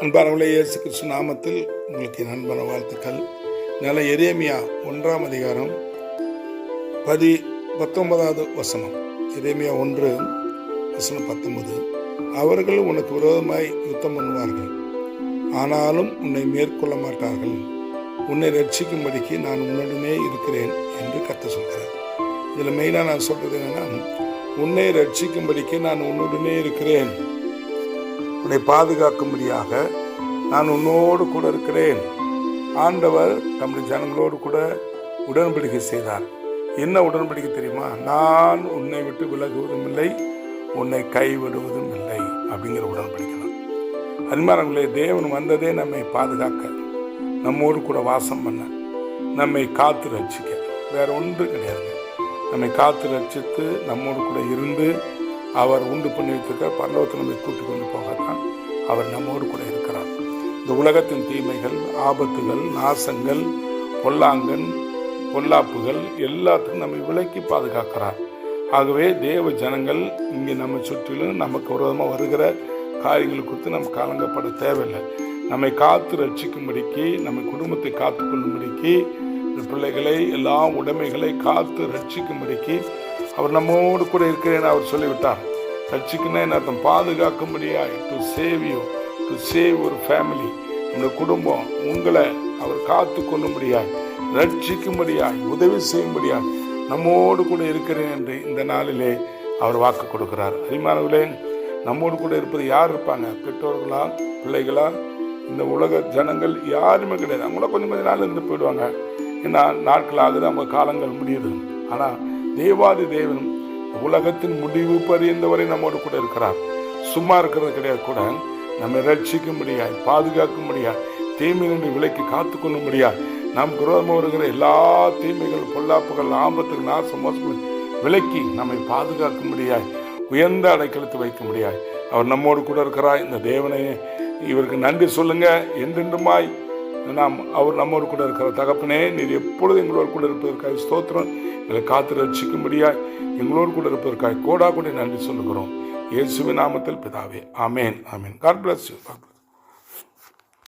அன்பானவர்களே, இயேசு கிறிஸ்து நாமத்தில் உங்களுக்கு என் அன்பான வாழ்த்துக்கள். நல்ல எரேமியா 1ஆம் அதிகாரம் 19வது வசனம். எரேமியா 1:19. அவர்கள் உனக்கு விரோதமாய் யுத்தம் பண்ணுவார்கள், ஆனாலும் உன்னை மேற்கொள்ள மாட்டார்கள். உன்னை ரட்சிக்கும்படிக்கு நான் உன்னுடனே இருக்கிறேன் என்று கர்த்தர் சொல்கிறார். இதில் மெயினாக நான் சொல்கிறது என்னன்னா, உன்னை ரட்சிக்கும்படிக்கு நான் உன்னுடனே இருக்கிறேன், உன்னை பாதுகாக்கும்படியாக நான் உன்னோடு கூட இருக்கிறேன். ஆண்டவர் நம்முடைய ஜனங்களோடு கூட உடன்படிக்கை செய்தார். என்ன உடன்படிக்கை தெரியுமா? நான் உன்னை விட்டு விலகுவதும் இல்லை, உன்னை கைவிடுவதும் இல்லை அப்படிங்கிற உடன்படிக்கை தான். அன்பானவர்களே, தேவன் வந்ததே நம்மை பாதுகாக்க, நம்மோடு கூட வாசம் பண்ண, நம்மை காத்து ரட்சிக்க. வேற ஒன்று கிடையாது. நம்மை காத்து ரட்சித்து நம்மோடு கூட இருந்து அவர் உண்டு பண்ணி வைத்திருக்க பரலோகத்தில் நம்மை கூட்டி கொண்டு போகத்தான் அவர் நம்மோடு கூட இருக்கிறார். இந்த உலகத்தின் தீமைகள், ஆபத்துகள், நாசங்கள், பொல்லாப்புகள் எல்லாத்துக்கும் நம்மை விலக்கி பாதுகாக்கிறார். ஆகவே தேவ ஜனங்கள் இங்கே நம்ம சுற்றிலும் நமக்கு விரோதமாக வருகிற காரியங்கள் குறித்து நம்ம கலங்கப்பட தேவையில்லை. நம்மை காத்து ரட்சிக்கும்படிக்கு, நம்ம குடும்பத்தை காத்து கொள்ளும்படிக்கு, பிள்ளைகளை எல்லா உடைமைகளை காத்து ரட்சிக்கும்படிக்கு அவர் நம்மோடு கூட இருக்கிறேன்னு அவர் சொல்லிவிட்டார். ரட்சிக்கணும் என்ன அர்த்தம்? பாதுகாக்கும்படியாய், to save you, to save ஒரு ஃபேமிலி, உங்கள் குடும்பம், உங்களை அவர் காத்து கொள்ளும்படியாய், ரட்சிக்கும்படியாய், உதவி செய்யும்படியாய் நம்மோடு கூட இருக்கிறேன் என்று இந்த நாளிலே அவர் வாக்கு கொடுக்கிறார். அரிமானவர்களே, நம்மோடு கூட இருப்பது யார் இருப்பாங்க? பெற்றோர்களா, பிள்ளைகளா? இந்த உலக ஜனங்கள் யாருமே கிடையாது. அவங்கள கொஞ்சம் நாள் இருந்து போயிடுவாங்க. ஏன்னா நாட்கள் ஆகுது, அவங்க காலங்கள் முடியுது. ஆனால் தேவாதி தேவன் உலகத்தின் முடிவு பரியந்தவரை நம்மோடு கூட இருக்கிறார். சும்மா இருக்கிறது கிடையாது. கூட நம்மை ரட்சிக்கும்படியாய், பாதுகாக்கும்படியாய், தீமையிலிருந்து விலைக்கு காத்து கொள்ளும்படியாய், நாம் விரோதமாக வருகிற எல்லா தீமைகள், பொல்லாப்புகள், ஆபத்துகள், நாச மோசங்கள் விலைக்கு நம்மை பாதுகாக்கும்படியாய், உயர்ந்த அடைக்கலத்தை வைக்கும்படியாய் அவர் நம்மோடு கூட இருக்கிறார். இந்த தேவனை இவருக்கு நன்றி சொல்லுங்க. என்றென்றுமாய் அவர் நம்மோடு கூட இருக்கிற தகப்பனே, நீர் எப்பொழுது எங்களோடு கூட இருப்பதற்காக ஸ்தோத்திரம். எங்களை காத்து ரட்சிக்கும்படியாய், எங்களோடு கூட இருப்பதற்காக கோடா கூட நன்றி சொல்லுகிறோம். இயேசுவின் நாமத்தில் பிதாவே, ஆமேன், ஆமேன். God bless you.